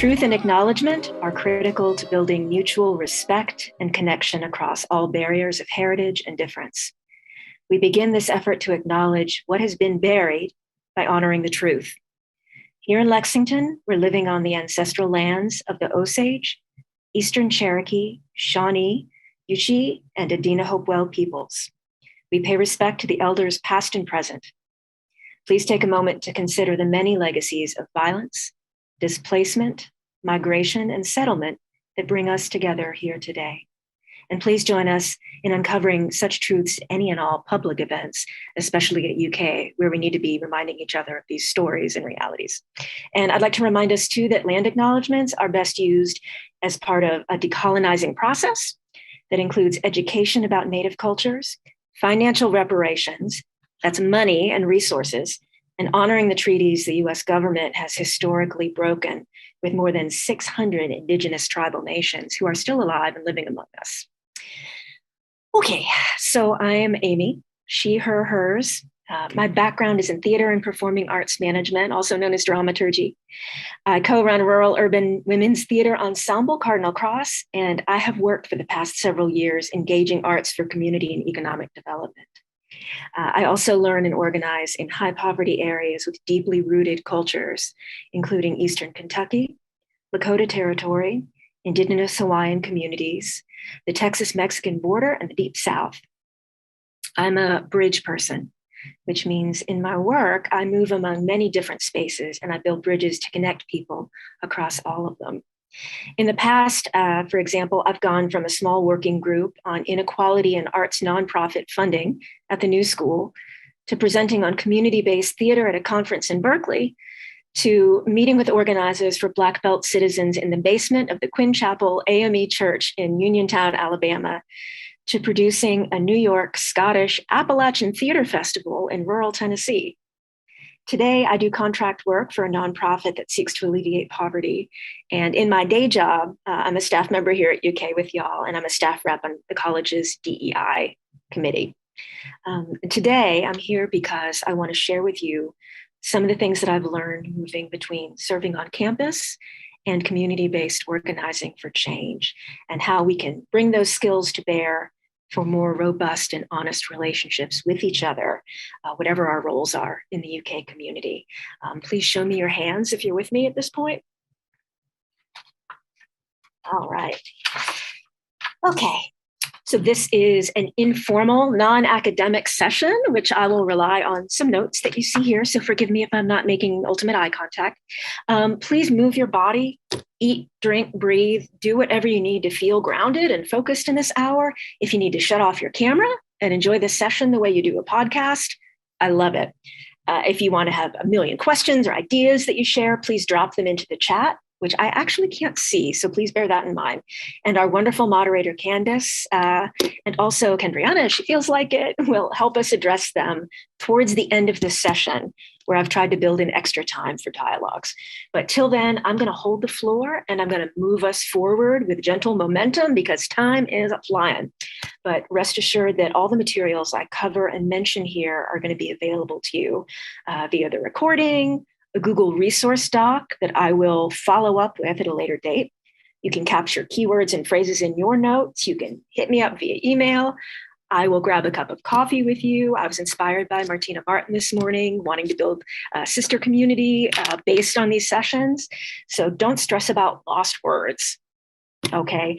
Truth and acknowledgement are critical to building mutual respect and connection across all barriers of heritage and difference. We begin this effort to acknowledge what has been buried by honoring the truth. Here in Lexington, we're living on the ancestral lands of the Osage, Eastern Cherokee, Shawnee, Yuchi, and Adena Hopewell peoples. We pay respect to the elders past and present. Please take a moment to consider the many legacies of violence, displacement, migration, and settlement that bring us together here today. And please join us in uncovering such truths at any and all public events, especially at UK, where we need to be reminding each other of these stories and realities. And I'd like to remind us too that land acknowledgements are best used as part of a decolonizing process that includes education about Native cultures, financial reparations, that's money and resources, and honoring the treaties the US government has historically broken with more than 600 indigenous tribal nations who are still alive and living among us. Okay, so I am Amy, she, her, hers. My background is in theater and performing arts management, also known as dramaturgy. I co-run Rural Urban Women's Theater Ensemble, Cardinal Cross, and I have worked for the past several years engaging arts for community and economic development. I also learn and organize in high poverty areas with deeply rooted cultures, including Eastern Kentucky, Lakota Territory, Indigenous Hawaiian communities, the Texas-Mexican border, and the Deep South. I'm a bridge person, which means in my work, I move among many different spaces and I build bridges to connect people across all of them. In the past, for example, I've gone from a small working group on inequality and arts nonprofit funding at the New School to presenting on community-based theater at a conference in Berkeley, to meeting with organizers for Black Belt citizens in the basement of the Quinn Chapel AME Church in Uniontown, Alabama, to producing a New York Scottish Appalachian Theater Festival in rural Tennessee. Today, I do contract work for a nonprofit that seeks to alleviate poverty. And in my day job, I'm a staff member here at UK with y'all, and I'm a staff rep on the college's DEI committee. Today, I'm here because I want to share with you some of the things that I've learned moving between serving on campus and community-based organizing for change, and how we can bring those skills to bear for more robust and honest relationships with each other, whatever our roles are in the UK community. Please show me your hands if you're with me at this point. All right. Okay. So this is an informal, non-academic session, which I will rely on some notes that you see here. So forgive me if I'm not making ultimate eye contact. Please move your body, eat, drink, breathe, do whatever you need to feel grounded and focused in this hour. If you need to shut off your camera and enjoy this session the way you do a podcast, I love it. If you want to have a million questions or ideas that you share, please drop them into the chat, which I actually can't see, so please bear that in mind. And our wonderful moderator, Candace, and also Kendriana, if she feels like it, will help us address them towards the end of this session, where I've tried to build in extra time for dialogues. But till then, I'm gonna hold the floor and I'm gonna move us forward with gentle momentum because time is flying. But rest assured that all the materials I cover and mention here are gonna be available to you via the recording, a Google resource doc that I will follow up with at a later date. You can capture keywords and phrases in your notes. You can hit me up via email. I will grab a cup of coffee with you. I was inspired by Martina Martin this morning, wanting to build a sister community based on these sessions. So don't stress about lost words, okay?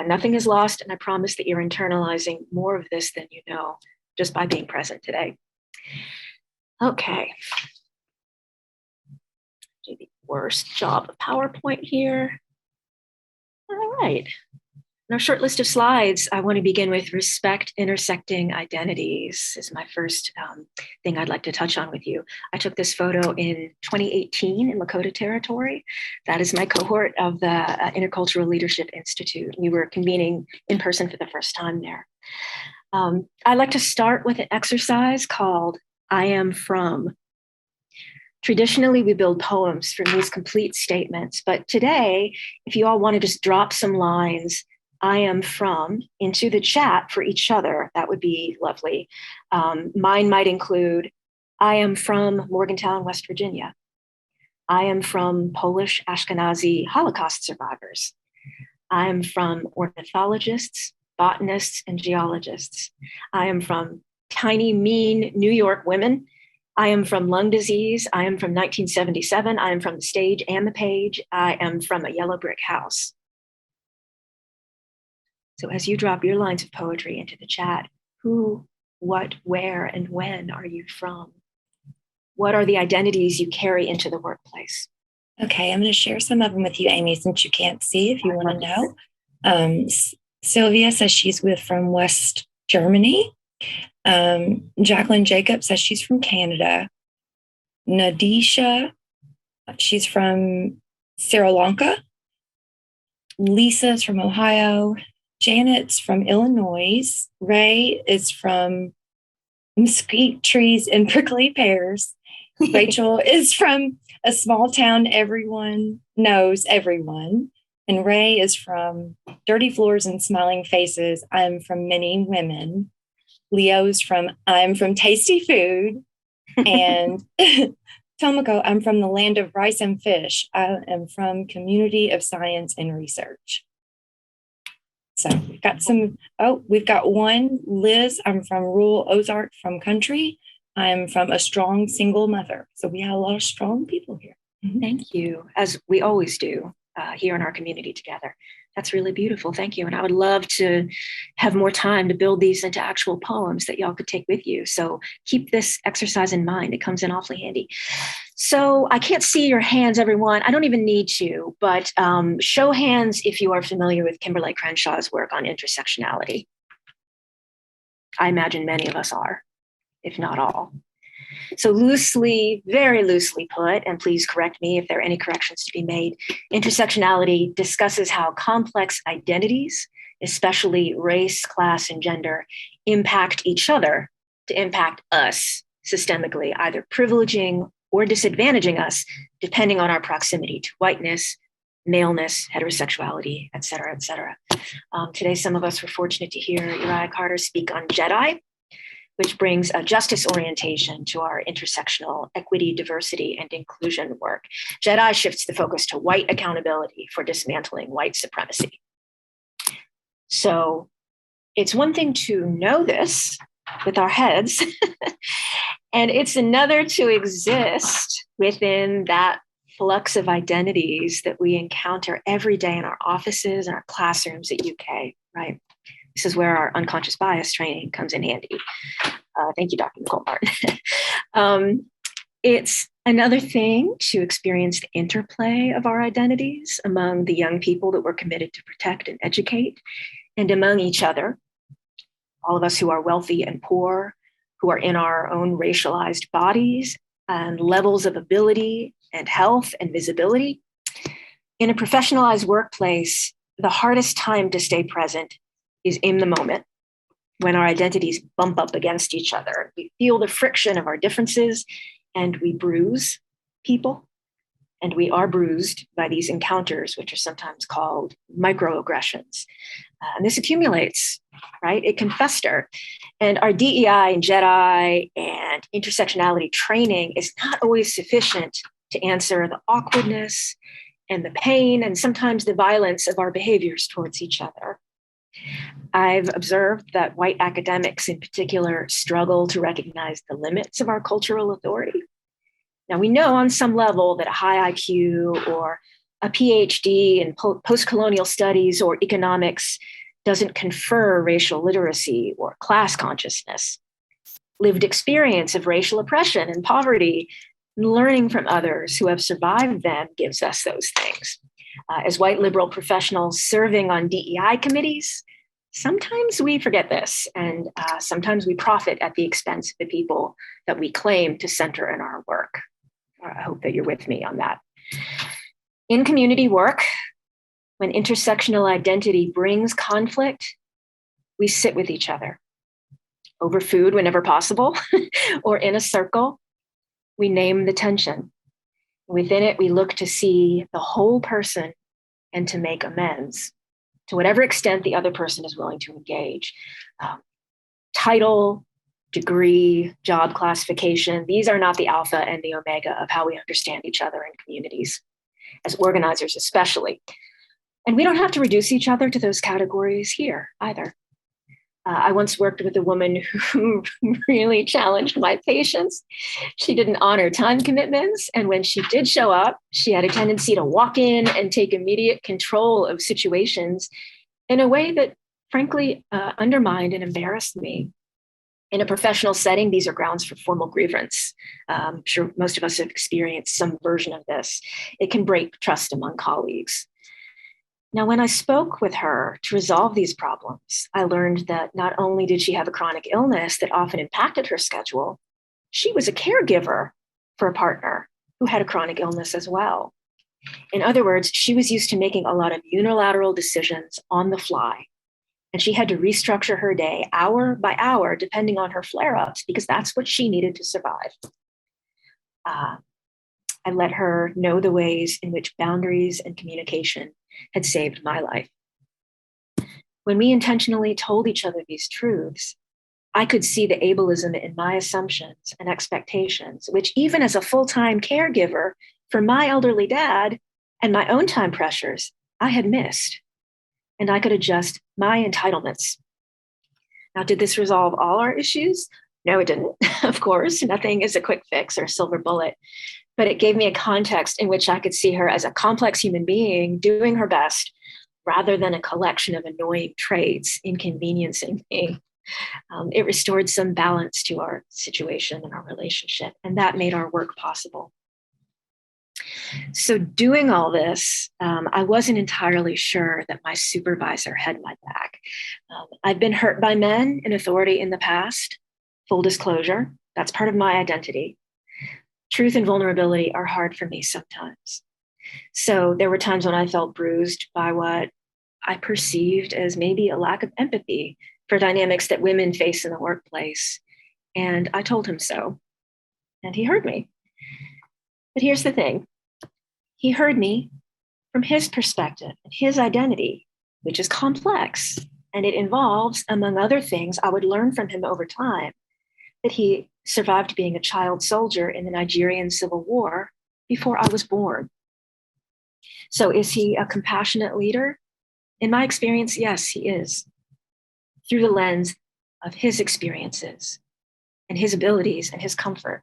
Nothing is lost, and I promise that you're internalizing more of this than you know just by being present today. Okay. Do the worst job of PowerPoint here. All right. In our short list of slides, I want to begin with respect intersecting identities is my first thing I'd like to touch on with you. I took this photo in 2018 in Lakota Territory. That is my cohort of the Intercultural Leadership Institute. We were convening in person for the first time there. I like to start with an exercise called I Am From. Traditionally, we build poems from these complete statements, but today, if you all want to just drop some lines, I am from, into the chat for each other, that would be lovely. Mine might include, I am from Morgantown, West Virginia. I am from Polish Ashkenazi Holocaust survivors. I am from ornithologists, botanists, and geologists. I am from tiny, mean New York women. I am from lung disease. I am from 1977. I am from the stage and the page. I am from a yellow brick house. So as you drop your lines of poetry into the chat, who, what, where, and when are you from? What are the identities you carry into the workplace? Okay, I'm going to share some of them with you, Amy, since you can't see if you want to know. Sylvia says she's from West Germany. Jacqueline Jacob says she's from Canada. Nadisha, she's from Sri Lanka. Lisa's from Ohio. Janet's from Illinois. Ray is from mesquite trees and prickly pears. Rachel is from a small town everyone knows everyone. And Ray is from dirty floors and smiling faces. I'm from many women. Leo's from I'm from tasty food. And Tomoko, I'm from the land of rice and fish. I am from community of science and research. So we've got one. Liz, I'm from rural Ozark from country. I'm from a strong single mother. So we have a lot of strong people here. Mm-hmm. Thank you, as we always do here in our community together. That's really beautiful. Thank you. And I would love to have more time to build these into actual poems that y'all could take with you. So keep this exercise in mind. It comes in awfully handy. So I can't see your hands, everyone. I don't even need to, but show hands if you are familiar with Kimberly Crenshaw's work on intersectionality. I imagine many of us are, if not all. So loosely, very loosely put, and please correct me if there are any corrections to be made, intersectionality discusses how complex identities, especially race, class, and gender, impact each other to impact us systemically, either privileging or disadvantaging us, depending on our proximity to whiteness, maleness, heterosexuality, et cetera, et cetera. Today, some of us were fortunate to hear Uriah Carter speak on JEDI, which brings a justice orientation to our intersectional equity, diversity, and inclusion work. JEDI shifts the focus to white accountability for dismantling white supremacy. So it's one thing to know this with our heads, and it's another to exist within that flux of identities that we encounter every day in our offices and our classrooms at UK, right? This is where our unconscious bias training comes in handy. Thank you, Dr. Nicole Martin. It's another thing to experience the interplay of our identities among the young people that we're committed to protect and educate, and among each other, all of us who are wealthy and poor, who are in our own racialized bodies and levels of ability and health and visibility. In a professionalized workplace, the hardest time to stay present is in the moment, when our identities bump up against each other. We feel the friction of our differences and we bruise people. And we are bruised by these encounters, which are sometimes called microaggressions. And this accumulates, right? It can fester. And our DEI and JEDI and intersectionality training is not always sufficient to answer the awkwardness and the pain and sometimes the violence of our behaviors towards each other. I've observed that white academics in particular struggle to recognize the limits of our cultural authority. Now, we know on some level that a high IQ or a PhD in post-colonial studies or economics doesn't confer racial literacy or class consciousness. Lived experience of racial oppression and poverty, learning from others who have survived them gives us those things. As white liberal professionals serving on DEI committees, sometimes we forget this, and sometimes we profit at the expense of the people that we claim to center in our work. I hope that you're with me on that. In community work, when intersectional identity brings conflict, we sit with each other over food whenever possible, or in a circle. We name the tension. Within it, we look to see the whole person and to make amends to whatever extent the other person is willing to engage. Title, degree, job classification. These are not the alpha and the omega of how we understand each other in communities, as organizers especially. And we don't have to reduce each other to those categories here either. I once worked with a woman who really challenged my patience. She didn't honor time commitments. And when she did show up, she had a tendency to walk in and take immediate control of situations in a way that, frankly, undermined and embarrassed me. In a professional setting, these are grounds for formal grievance. I'm sure most of us have experienced some version of this. It can break trust among colleagues. Now, when I spoke with her to resolve these problems, I learned that not only did she have a chronic illness that often impacted her schedule, she was a caregiver for a partner who had a chronic illness as well. In other words, she was used to making a lot of unilateral decisions on the fly, and she had to restructure her day hour by hour, depending on her flare-ups, because that's what she needed to survive. I let her know the ways in which boundaries and communication had saved my life. When we intentionally told each other these truths, I could see the ableism in my assumptions and expectations, which even as a full-time caregiver for my elderly dad and my own time pressures, I had missed. And I could adjust my entitlements. Now, did this resolve all our issues? No, it didn't. Of course, nothing is a quick fix or a silver bullet, but it gave me a context in which I could see her as a complex human being doing her best rather than a collection of annoying traits inconveniencing me. It restored some balance to our situation and our relationship, and that made our work possible. So doing all this, I wasn't entirely sure that my supervisor had my back. I've been hurt by men in authority in the past. Full disclosure, that's part of my identity. Truth and vulnerability are hard for me sometimes. So there were times when I felt bruised by what I perceived as maybe a lack of empathy for dynamics that women face in the workplace. And I told him so, and he heard me. But here's the thing. He heard me from his perspective and his identity, which is complex. And it involves, among other things, I would learn from him over time, that he survived being a child soldier in the Nigerian Civil War before I was born. So is he a compassionate leader? In my experience, yes, he is. Through the lens of his experiences and his abilities and his comfort.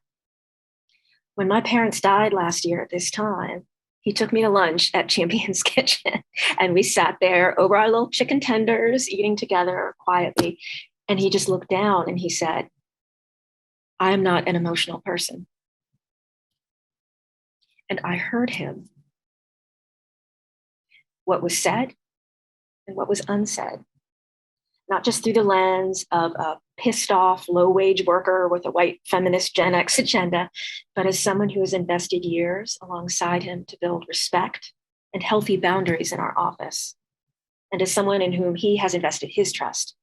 When my parents died last year at this time, he took me to lunch at Champion's Kitchen, and we sat there over our little chicken tenders, eating together quietly. And he just looked down and he said, I am not an emotional person. And I heard him. What was said and what was unsaid. Not just through the lens of a pissed off, low wage worker with a white feminist Gen X agenda, but as someone who has invested years alongside him to build respect and healthy boundaries in our office, and as someone in whom he has invested his trust.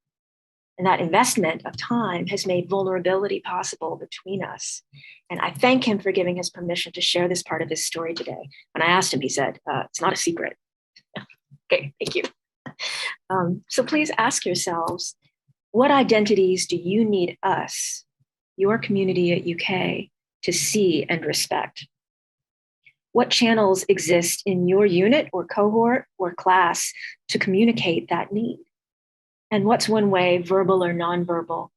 And that investment of time has made vulnerability possible between us. And I thank him for giving us permission to share this part of his story today. When I asked him, he said, it's not a secret. Okay, thank you. So please ask yourselves, what identities do you need us, your community at UK, to see and respect? What channels exist in your unit or cohort or class to communicate that need? And what's one way, verbal or nonverbal,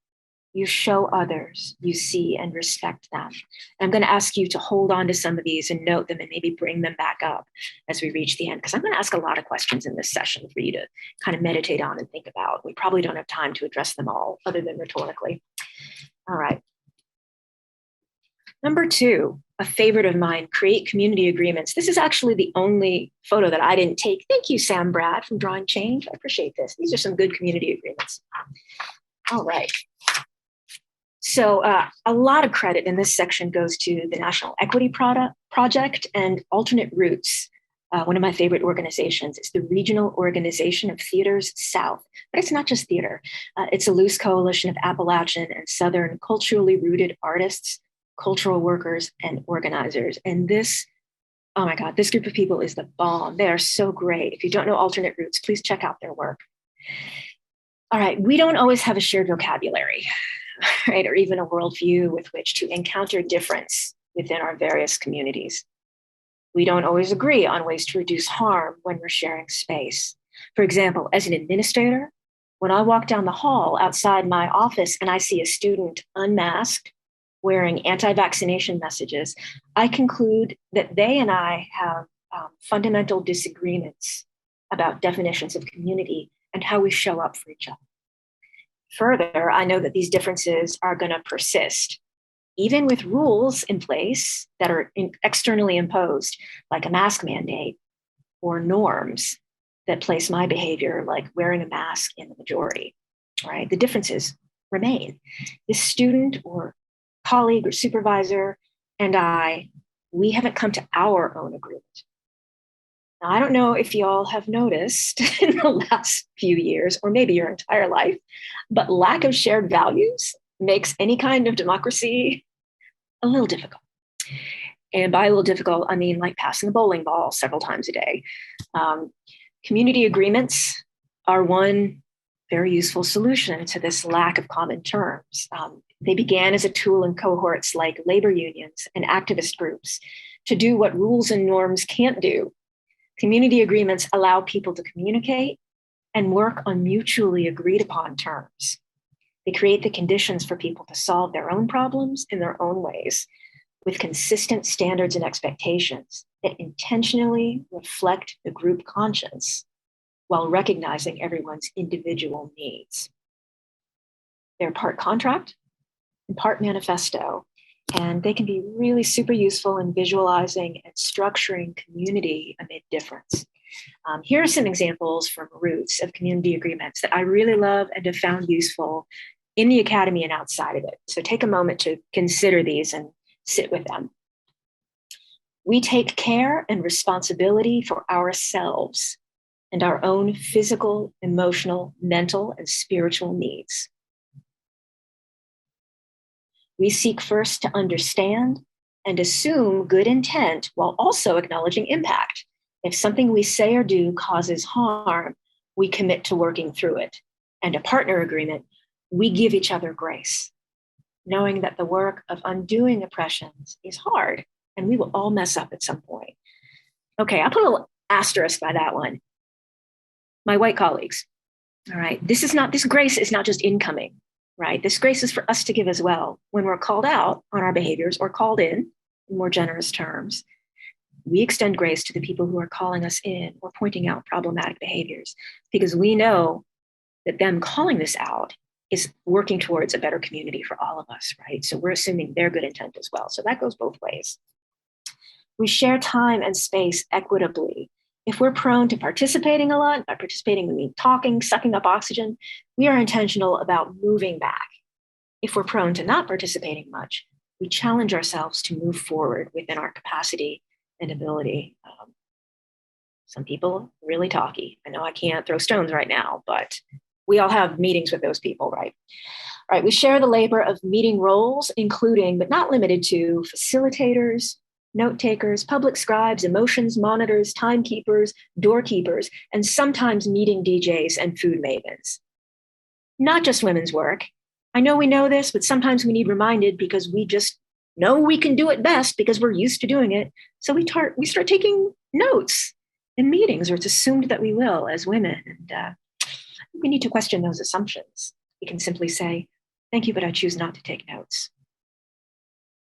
you show others you see and respect them? I'm going to ask you to hold on to some of these and note them and maybe bring them back up as we reach the end, because I'm going to ask a lot of questions in this session for you to kind of meditate on and think about. We probably don't have time to address them all other than rhetorically. All right. Number 2, a favorite of mine, create community agreements. This is actually the only photo that I didn't take. Thank you, Sam Brad from Drawing Change. I appreciate this. These are some good community agreements. All right. So a lot of credit in this section goes to the National Equity Project and Alternate Roots. One of my favorite organizations is the Regional Organization of Theaters South. But it's not just theater. It's a loose coalition of Appalachian and Southern culturally rooted artists, cultural workers, and organizers. And this, oh my God, this group of people is the bomb. They are so great. If you don't know Alternate Roots, please check out their work. All right, we don't always have a shared vocabulary. right? Or even a worldview with which to encounter difference within our various communities. We don't always agree on ways to reduce harm when we're sharing space. For example, as an administrator, when I walk down the hall outside my office and I see a student unmasked, wearing anti-vaccination messages, I conclude that they and I have fundamental disagreements about definitions of community and how we show up for each other. Further, I know that these differences are going to persist, even with rules in place that are externally imposed, like a mask mandate, or norms that place my behavior, like wearing a mask, in the majority, right? The differences remain. This student or colleague or supervisor and I, we haven't come to our own agreement. Now, I don't know if y'all have noticed in the last few years, or maybe your entire life, but lack of shared values makes any kind of democracy a little difficult. And by a little difficult, I mean like passing a bowling ball several times a day. Community agreements are one very useful solution to this lack of common terms. They began as a tool in cohorts like labor unions and activist groups to do what rules and norms can't do. Community agreements allow people to communicate and work on mutually agreed upon terms. They create the conditions for people to solve their own problems in their own ways, with consistent standards and expectations that intentionally reflect the group conscience while recognizing everyone's individual needs. They're part contract and part manifesto, and they can be really super useful in visualizing and structuring community amid difference. Here are some examples from Roots of community agreements that I really love and have found useful in the academy and outside of it. So take a moment to consider these and sit with them. We take care and responsibility for ourselves and our own physical, emotional, mental, and spiritual needs. We seek first to understand and assume good intent while also acknowledging impact. If something we say or do causes harm, we commit to working through it. And a partner agreement, we give each other grace, knowing that the work of undoing oppressions is hard and we will all mess up at some point. Okay, I'll put a little asterisk by that one. My white colleagues, all right, this grace is not just incoming, right? This grace is for us to give as well. When we're called out on our behaviors or called in more generous terms, we extend grace to the people who are calling us in or pointing out problematic behaviors, because we know that them calling this out is working towards a better community for all of us, right? So we're assuming their good intent as well. So that goes both ways. We share time and space equitably. If we're prone to participating a lot, by participating we mean talking, sucking up oxygen, we are intentional about moving back. If we're prone to not participating much, we challenge ourselves to move forward within our capacity and ability. Some people really talky. I know I can't throw stones right now, but we all have meetings with those people, right? All right, we share the labor of meeting roles, including, but not limited to, facilitators, note takers, public scribes, emotions monitors, timekeepers, doorkeepers, and sometimes meeting DJs and food mavens. Not just women's work. I know we know this, but sometimes we need reminded because we just know we can do it best because we're used to doing it. So we start taking notes in meetings, or it's assumed that we will as women. And we need to question those assumptions. We can simply say, thank you, but I choose not to take notes.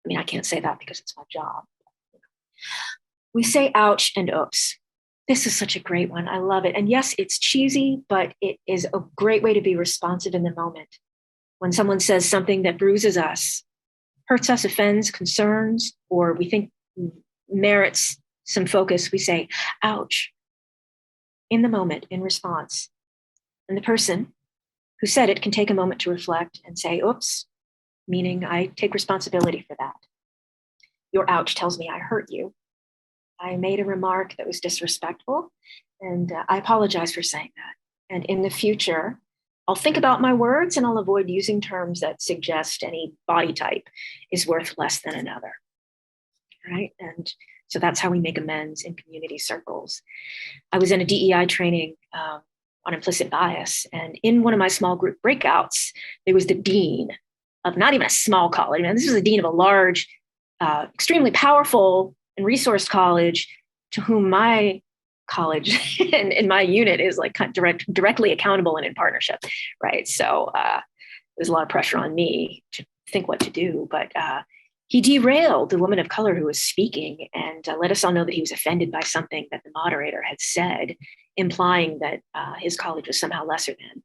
I mean, I can't say that because it's my job. We say ouch and oops. This is such a great one. I love it. And yes, it's cheesy, but it is a great way to be responsive in the moment. When someone says something that bruises us, hurts us, offends, concerns, or we think merits some focus, we say, ouch, in the moment, in response. And the person who said it can take a moment to reflect and say, oops, meaning I take responsibility for that. Your ouch tells me I hurt you. I made a remark that was disrespectful, and I apologize for saying that. And in the future, I'll think about my words and I'll avoid using terms that suggest any body type is worth less than another, right? And so that's how we make amends in community circles. I was in a DEI training on implicit bias, and in one of my small group breakouts, there was the dean of not even a small college. I mean, this was the dean of a large, extremely powerful and resourced college, to whom my college and my unit is like directly accountable and in partnership, right? So there's a lot of pressure on me to think what to do, but he derailed the woman of color who was speaking and let us all know that he was offended by something that the moderator had said, implying that his college was somehow lesser than.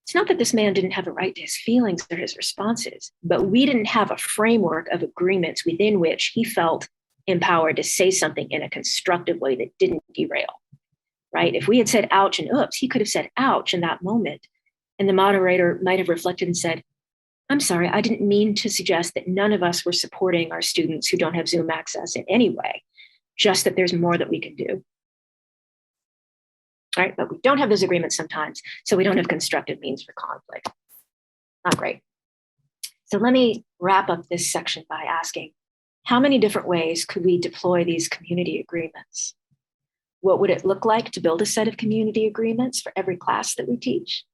It's not that this man didn't have a right to his feelings or his responses, but we didn't have a framework of agreements within which he felt empowered to say something in a constructive way that didn't derail, right? If we had said ouch and oops, he could have said ouch in that moment. And the moderator might have reflected and said, I'm sorry, I didn't mean to suggest that none of us were supporting our students who don't have Zoom access in any way, just that there's more that we can do. All right, but we don't have those agreements sometimes, so we don't have constructive means for conflict. Not great. So let me wrap up this section by asking, how many different ways could we deploy these community agreements? What would it look like to build a set of community agreements for every class that we teach?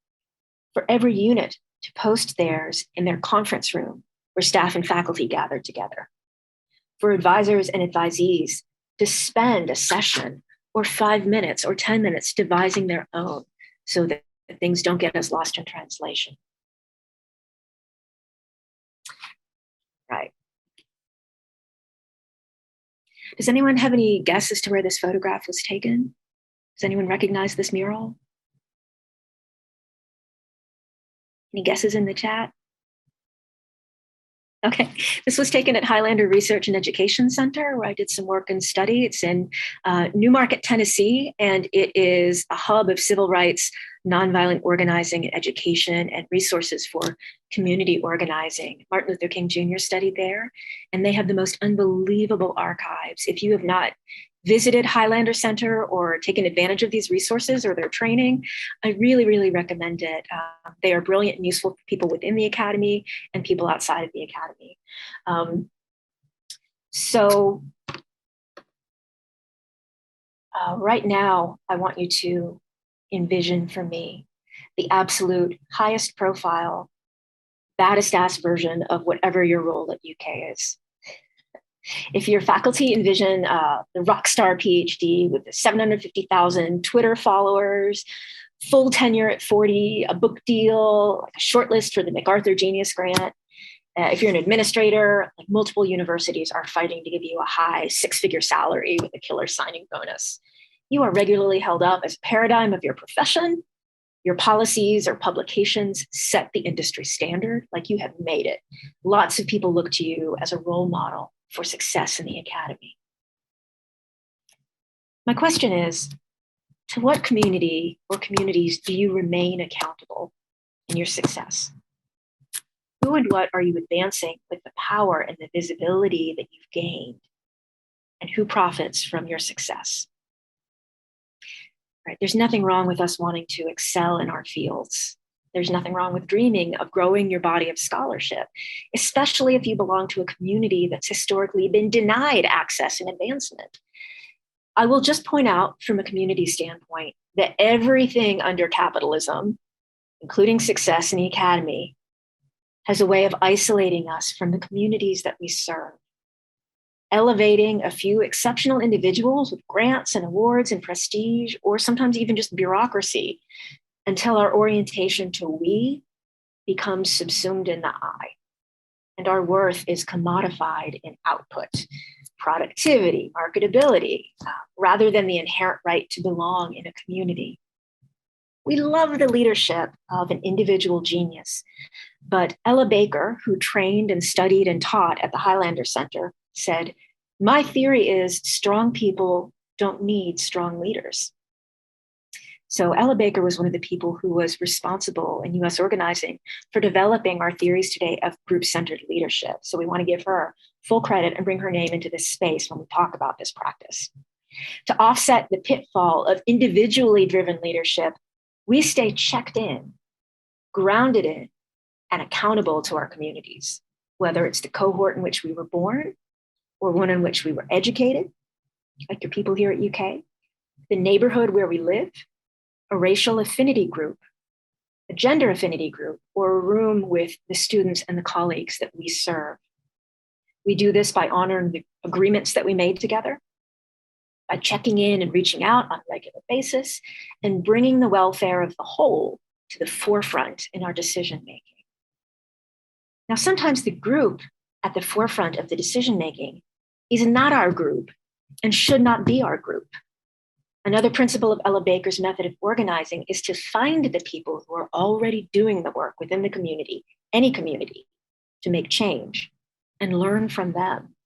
For every unit to post theirs in their conference room where staff and faculty gathered together? For advisors and advisees to spend a session or 5 minutes or 10 minutes devising their own so that things don't get us lost in translation? Right. Does anyone have any guess as to where this photograph was taken? Does anyone recognize this mural? Any guesses in the chat? Okay, this was taken at Highlander Research and Education Center, where I did some work and study. It's in Newmarket, Tennessee, and it is a hub of civil rights, nonviolent organizing, education, and resources for community organizing. Martin Luther King Jr. studied there, and they have the most unbelievable archives. If you have not visited Highlander Center or taken advantage of these resources or their training, I really, really recommend it. They are brilliant and useful for people within the academy and people outside of the academy. Right now, I want you to envision for me the absolute highest profile, baddest ass version of whatever your role at UK is. If your faculty envision the rock star PhD with the 750,000 Twitter followers, full tenure at 40, a book deal, like a shortlist for the MacArthur Genius Grant. If you're an administrator, like multiple universities are fighting to give you a high 6-figure salary with a killer signing bonus. You are regularly held up as a paradigm of your profession. Your policies or publications set the industry standard, like you have made it. Lots of people look to you as a role model for success in the academy. My question is, to what community or communities do you remain accountable in your success? Who and what are you advancing with the power and the visibility that you've gained? And who profits from your success? Right? There's nothing wrong with us wanting to excel in our fields. There's nothing wrong with dreaming of growing your body of scholarship, especially if you belong to a community that's historically been denied access and advancement. I will just point out from a community standpoint that everything under capitalism, including success in the academy, has a way of isolating us from the communities that we serve, elevating a few exceptional individuals with grants and awards and prestige, or sometimes even just bureaucracy, until our orientation to we becomes subsumed in the I, and our worth is commodified in output, productivity, marketability, rather than the inherent right to belong in a community. We love the leadership of an individual genius, but Ella Baker, who trained and studied and taught at the Highlander Center, said, "My theory is strong people don't need strong leaders." So Ella Baker was one of the people who was responsible in US organizing for developing our theories today of group-centered leadership. So we want to give her full credit and bring her name into this space when we talk about this practice. To offset the pitfall of individually driven leadership, we stay checked in, grounded in, and accountable to our communities, whether it's the cohort in which we were born or one in which we were educated, like your people here at UK, the neighborhood where we live, a racial affinity group, a gender affinity group, or a room with the students and the colleagues that we serve. We do this by honoring the agreements that we made together, by checking in and reaching out on a regular basis, and bringing the welfare of the whole to the forefront in our decision making. Now, sometimes the group at the forefront of the decision making is not our group and should not be our group. Another principle of Ella Baker's method of organizing is to find the people who are already doing the work within the community, any community, to make change and learn from them.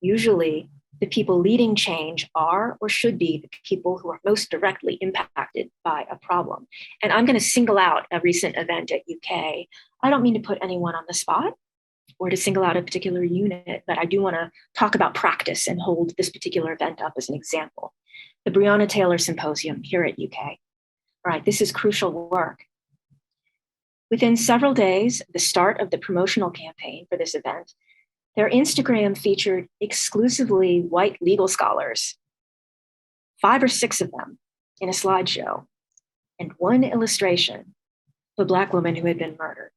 Usually, the people leading change are or should be the people who are most directly impacted by a problem. And I'm going to single out a recent event at UK. I don't mean to put anyone on the spot or to single out a particular unit, but I do want to talk about practice and hold this particular event up as an example. The Breonna Taylor Symposium here at UK. All right, this is crucial work. Within several days, the start of the promotional campaign for this event, their Instagram featured exclusively white legal scholars, 5 or 6 of them in a slideshow, and one illustration of a Black woman who had been murdered.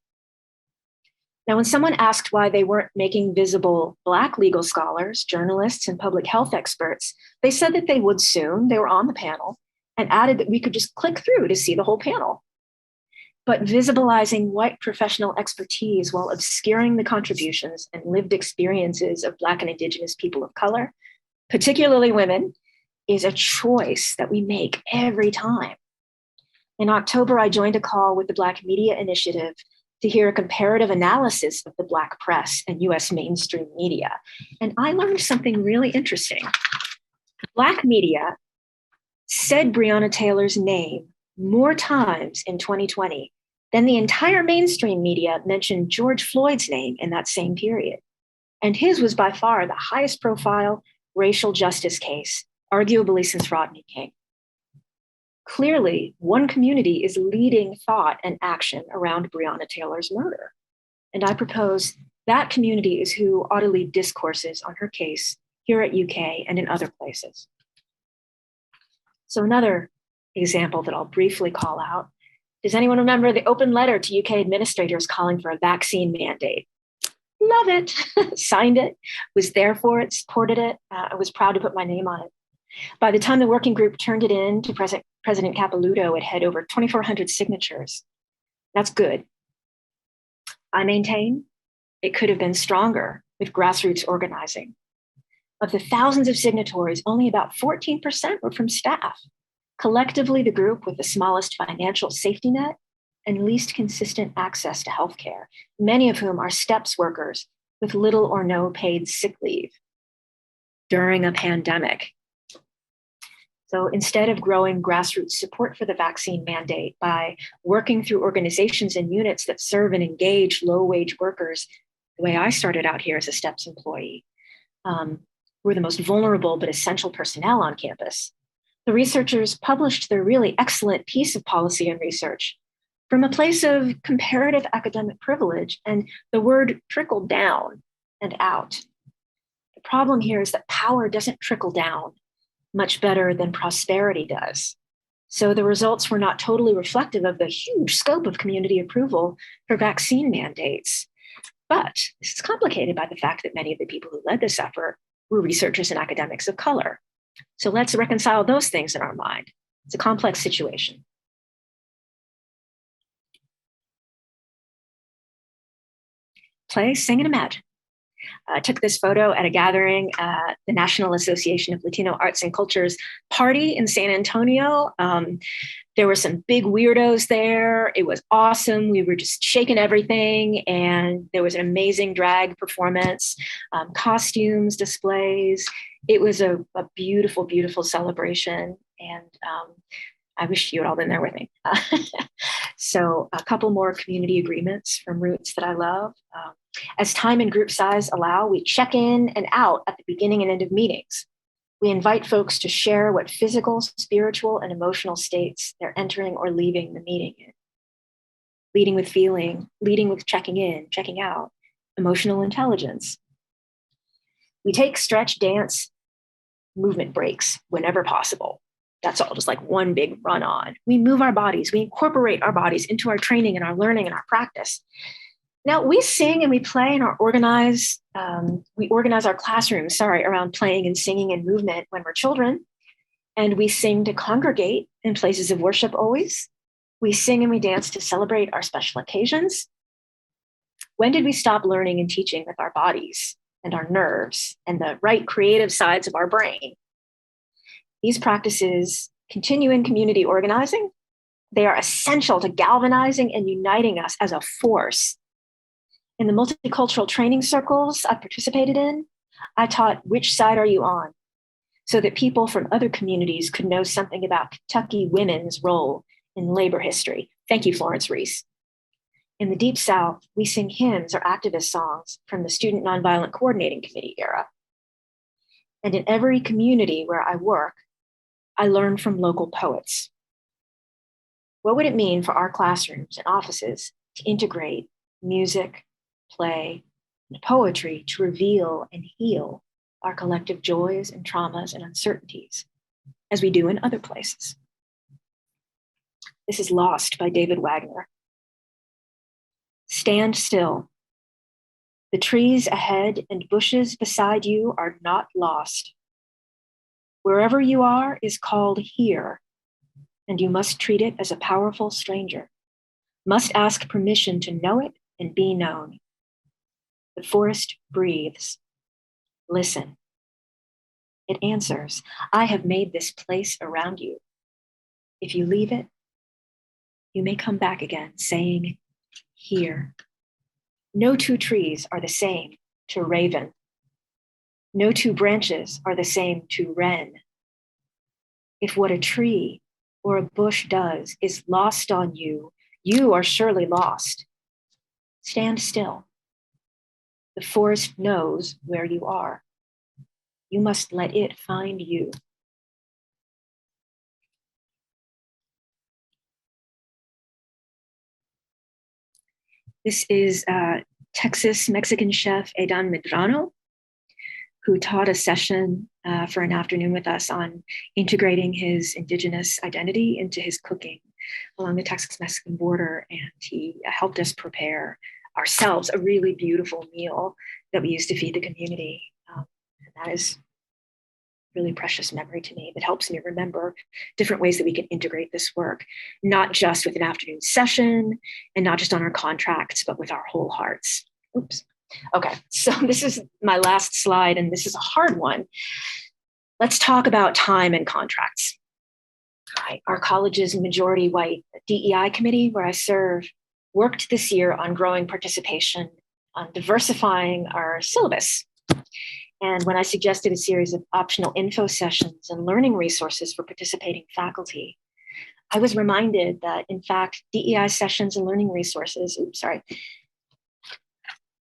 Now, when someone asked why they weren't making visible Black legal scholars, journalists, and public health experts, they said that they would soon. They were on the panel, and added that we could just click through to see the whole panel. But visibilizing white professional expertise while obscuring the contributions and lived experiences of Black and Indigenous people of color, particularly women, is a choice that we make every time. In October, I joined a call with the Black Media Initiative to hear a comparative analysis of the Black press and US mainstream media. And I learned something really interesting. Black media said Breonna Taylor's name more times in 2020 than the entire mainstream media mentioned George Floyd's name in that same period. And his was by far the highest profile racial justice case, arguably since Rodney King. Clearly, one community is leading thought and action around Breonna Taylor's murder. And I propose that community is who ought to lead discourses on her case here at UK and in other places. So another example that I'll briefly call out. Does anyone remember the open letter to UK administrators calling for a vaccine mandate? Love it. Signed it, was there for it, supported it. I was proud to put my name on it. By the time the working group turned it in to President Capilouto, it had over 2,400 signatures. That's good. I maintain it could have been stronger with grassroots organizing. Of the thousands of signatories, only about 14% were from staff. Collectively, the group with the smallest financial safety net and least consistent access to healthcare, many of whom are STEPS workers with little or no paid sick leave during a pandemic. So instead of growing grassroots support for the vaccine mandate by working through organizations and units that serve and engage low-wage workers, the way I started out here as a STEPS employee, we're the most vulnerable but essential personnel on campus. The researchers published their really excellent piece of policy and research from a place of comparative academic privilege, and the word trickled down and out. The problem here is that power doesn't trickle down much better than prosperity does. So the results were not totally reflective of the huge scope of community approval for vaccine mandates. But this is complicated by the fact that many of the people who led this effort were researchers and academics of color. So let's reconcile those things in our mind. It's a complex situation. Play, sing, and imagine. I took this photo at a gathering at the National Association of Latino Arts and Cultures party in San Antonio. There were some big weirdos there. It was awesome. We were just shaking everything. And there was an amazing drag performance, costumes, displays. It was a beautiful, beautiful celebration. And I wish you had all been there with me. So a couple more community agreements from Roots that I love. As time and group size allow, we check in and out at the beginning and end of meetings. We invite folks to share what physical, spiritual, and emotional states they're entering or leaving the meeting in. Leading with feeling, leading with checking in, checking out, emotional intelligence. We take stretch, dance, movement breaks whenever possible. That's all just like one big run on. We move our bodies, we incorporate our bodies into our training and our learning and our practice. Now we sing and we play and we organize our classrooms, around playing and singing and movement when we're children. And we sing to congregate in places of worship always. We sing and we dance to celebrate our special occasions. When did we stop learning and teaching with our bodies and our nerves and the right creative sides of our brain? These practices continue in community organizing. They are essential to galvanizing and uniting us as a force. In the multicultural training circles I participated in, I taught which side are you on, so that people from other communities could know something about Kentucky women's role in labor history. Thank you, Florence Reese. In the Deep South, we sing hymns or activist songs from the Student Nonviolent Coordinating Committee era. And in every community where I work, I learn from local poets. What would it mean for our classrooms and offices to integrate music, play, and poetry to reveal and heal our collective joys and traumas and uncertainties, as we do in other places? This is Lost by David Wagner. Stand still. The trees ahead and bushes beside you are not lost. Wherever you are is called here, and you must treat it as a powerful stranger, must ask permission to know it and be known. The forest breathes. Listen. It answers, I have made this place around you. If you leave it, you may come back again, saying, here. No two trees are the same to raven. No two branches are the same to wren. If what a tree or a bush does is lost on you, you are surely lost. Stand still. The forest knows where you are. You must let it find you. This is Texas Mexican chef Edan Medrano, who taught a session for an afternoon with us on integrating his indigenous identity into his cooking along the Texas-Mexican border. And he helped us prepare ourselves a really beautiful meal that we used to feed the community. And that is really precious memory to me that helps me remember different ways that we can integrate this work, not just with an afternoon session and not just on our contracts, but with our whole hearts. Oops. Okay, so this is my last slide, and this is a hard one. Let's talk about time and contracts. All right, our college's majority white DEI committee, where I serve, worked this year on growing participation, on diversifying our syllabus. And when I suggested a series of optional info sessions and learning resources for participating faculty, I was reminded that, in fact, DEI sessions and learning resources,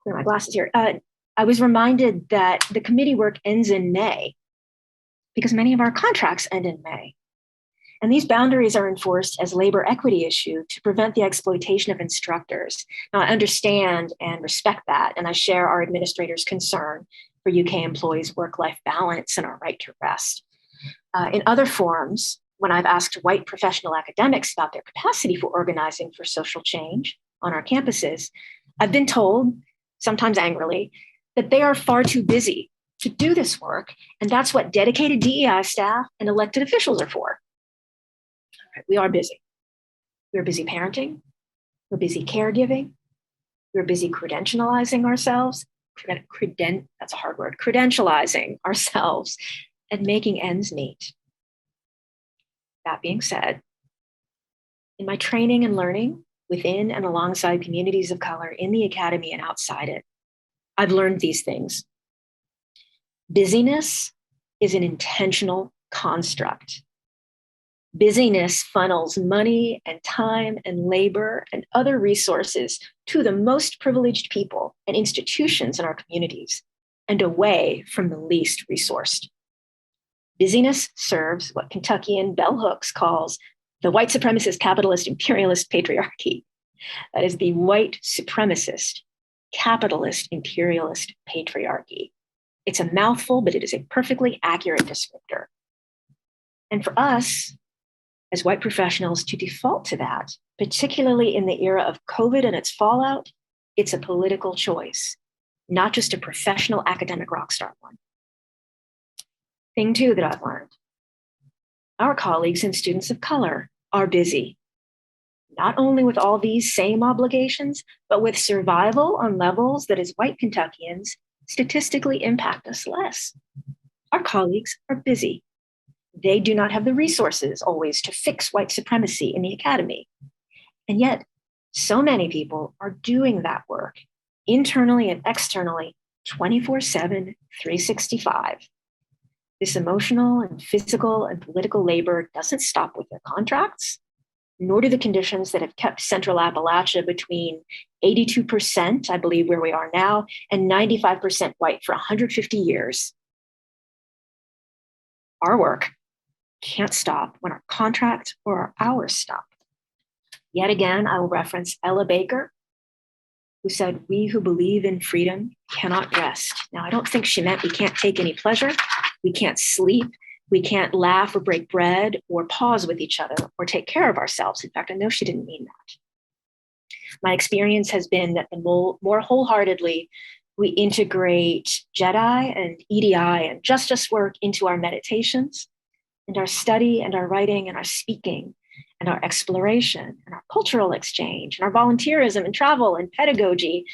clear my glasses here. I was reminded that the committee work ends in May because many of our contracts end in May. And these boundaries are enforced as labor equity issue to prevent the exploitation of instructors. Now, I understand and respect that, and I share our administrators' concern for UK employees' work-life balance and our right to rest. In other forums, when I've asked white professional academics about their capacity for organizing for social change on our campuses, I've been told, sometimes angrily, that they are far too busy to do this work, and that's what dedicated DEI staff and elected officials are for. All right, we are busy. We're busy parenting. We're busy caregiving. We're busy credentializing ourselves. That's a hard word. Credentializing ourselves and making ends meet. That being said, in my training and learning within and alongside communities of color in the academy and outside it, I've learned these things. Busyness is an intentional construct. Busyness funnels money and time and labor and other resources to the most privileged people and institutions in our communities and away from the least resourced. Busyness serves what Kentuckian Bell Hooks calls the white supremacist capitalist imperialist patriarchy. That is the white supremacist capitalist imperialist patriarchy. It's a mouthful, but it is a perfectly accurate descriptor. And for us, as white professionals, to default to that, particularly in the era of COVID and its fallout, it's a political choice, not just a professional academic rock star one. Thing two that I've learned, our colleagues and students of color are busy, not only with all these same obligations, but with survival on levels that as white Kentuckians statistically impact us less. Our colleagues are busy. They do not have the resources always to fix white supremacy in the academy. And yet, so many people are doing that work internally and externally 24/7, 365. This emotional and physical and political labor doesn't stop with their contracts, nor do the conditions that have kept Central Appalachia between 82%, I believe where we are now, and 95% white for 150 years. Our work can't stop when our contract or our hours stop. Yet again, I will reference Ella Baker, who said, "We who believe in freedom cannot rest." Now, I don't think she meant we can't take any pleasure, we can't sleep, we can't laugh or break bread or pause with each other or take care of ourselves. In fact, I know she didn't mean that. My experience has been that the more wholeheartedly we integrate JEDI and EDI and justice work into our meditations and our study and our writing and our speaking and our exploration and our cultural exchange and our volunteerism and travel and pedagogy,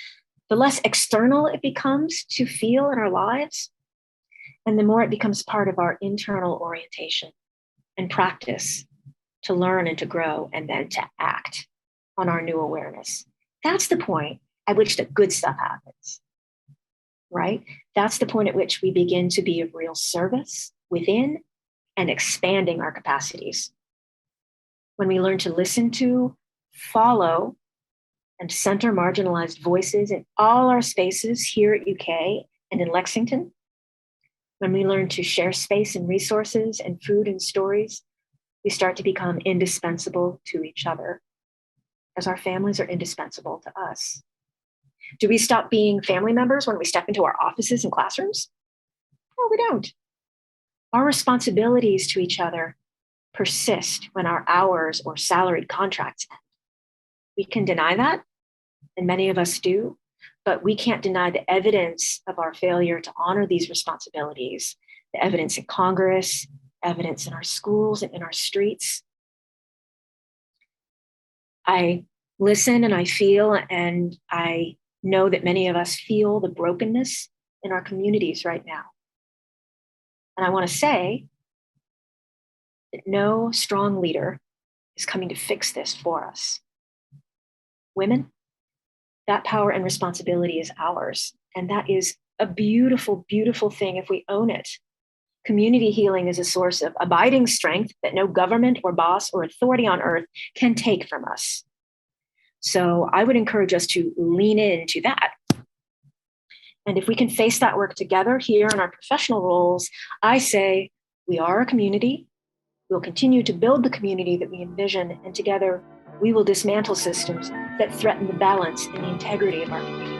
the less external it becomes to feel in our lives, and the more it becomes part of our internal orientation and practice to learn and to grow and then to act on our new awareness. That's the point at which the good stuff happens, right? That's the point at which we begin to be of real service within and expanding our capacities. When we learn to listen to, follow, and center marginalized voices in all our spaces here at UK and in Lexington, when we learn to share space and resources and food and stories, we start to become indispensable to each other, as our families are indispensable to us. Do we stop being family members when we step into our offices and classrooms? No, we don't. Our responsibilities to each other persist when our hours or salaried contracts end. We can deny that, and many of us do, but we can't deny the evidence of our failure to honor these responsibilities, the evidence in Congress, evidence in our schools and in our streets. I listen and I feel, and I know that many of us feel the brokenness in our communities right now. And I want to say that no strong leader is coming to fix this for us. Women, that power and responsibility is ours. And that is a beautiful, beautiful thing if we own it. Community healing is a source of abiding strength that no government or boss or authority on earth can take from us. So I would encourage us to lean into that. And if we can face that work together here in our professional roles, I say we are a community. We'll continue to build the community that we envision, and together we will dismantle systems that threaten the balance and the integrity of our community.